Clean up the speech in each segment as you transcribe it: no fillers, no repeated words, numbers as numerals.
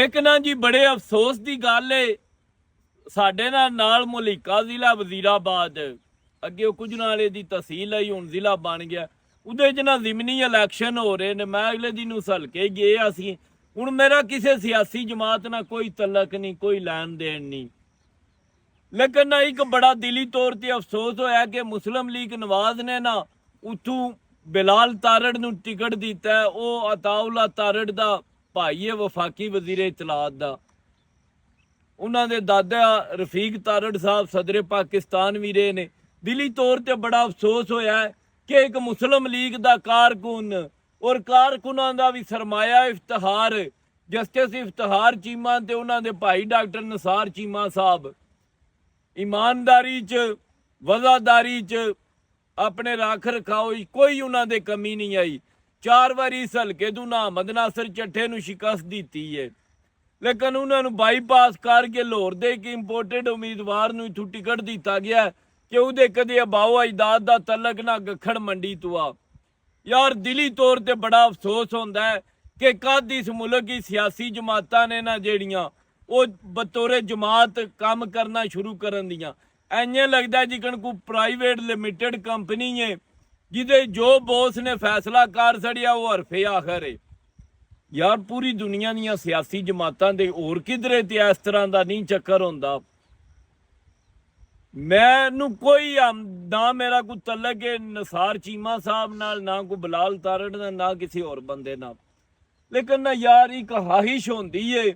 एक ना जी बड़े अफसोस की गल है साडे नाल मुलीका जिला वजीराबाद अगे कुछ नाले की तहसील आई हुण जिला बन गया उहदे च ना जिमनी इलैक्शन हो रहे ने। मैं अगले दिन उस हल्के गए असीं हुण मेरा किसी सियासी जमात ना कोई तलक नहीं कोई लैन देन नहीं, लेकिन ना एक बड़ा दिली तौर पर अफसोस होया कि मुस्लिम लीग नवाज ने ना उतों बिलाल तारड़ नूं टिकट दिता है। वह अताउल्ला तारड़ दा भाई है वफाकी वजीर इतलात दा। उन्होंने दादा रफीक तारड़ साहब सदर पाकिस्तान भी रहे ने। दिली तौर पर बड़ा अफसोस होया है कि एक मुस्लिम लीग का कारकुन और कारकुनां दा भी सरमाया इफ्तिहार जस्टिस इफ्तिहार चीमा ते उन्होंने भाई डॉक्टर निसार चीमा साहब ईमानदारी च वज़ादारी च अपने रख रखाओ कोई उन्होंने कमी नहीं आई। 4 बारी इस हल्के तों अहमद नासर चट्ठे नूं शिकस्त दी है, लेकिन उन्होंने बाईपास करके लाहौर के एक इंपोर्टेड उम्मीदवार नूं इत्थों टिकट दिता गया कि उहदे कदे अबाओ अजदाद का तलक ना गखड़ मंडी तो आ। यार दिली तौर पर बड़ा अफसोस होता है कि कद इस मुल्क की सियासी जमातां ने ना जेड़ियां वो बतौरे जमात काम करना शुरू करन दियां। इंज लगता जिकन कोई प्राइवेट लिमिटेड कंपनी है जिदे जो बॉस ने फैसला कर छड़िया वो हरफे आखिर है। यार पूरी दुनिया दी सियासी जमातां दे होर किधरे ते इस तरह का नहीं चक्कर होंदा। मैनू कोई ना मेरा कोई तलक है निसार चीमा साहब नाल, ना कोई बिलाल तारड़ नाल, ना किसी होर बंदे नाल, लेकिन ना यार एक ख्वाहिश होंदी है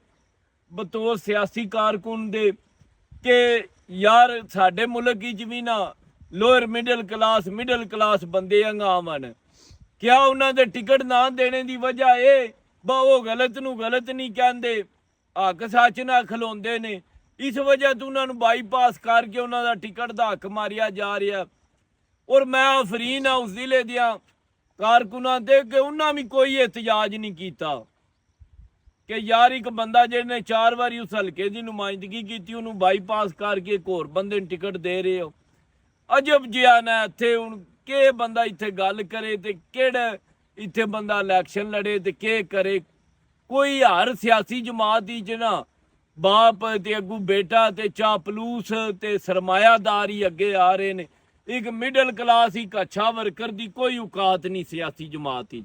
बतौर सियासी कारकुन दे कि यार साडे मुल्क भी ना लोअर मिडल क्लास बंदे आवन। क्या उन्होंने टिकट ना देने की वजह है वो गलत नूं गलत नहीं कहते, हक सच ना खलोंदे ने, इस वजह तो उन्होंने बाईपास करके उन्होंने टिकट का हक मारिया जा रहा। और मैं अफरीन हाँ उस जिले दियां कारकुनां ते कि उन्होंने भी कोई एहतजाज नहीं किया कि यार एक बंदा जिन्हें 4 बारी उस हल्के की नुमाइंदगी की उन्होंने बाईपास करके एक होर बंदे नूं टिकट दे रहे हो। अजब जिहा ना इत्थे हुण के बंदा इत्थे गल करे ते केड़ा इत्थे बंदा इलैक्शन लड़े ते के करे। कोई हर सियासी जमात ही च ना बाप ते अगू बेटा ते चापलूस ते सरमायादार ही अगे आ रहे ने। एक मिडल क्लास एक अच्छा वर्कर की कोई औकात नहीं सियासी जमात ही।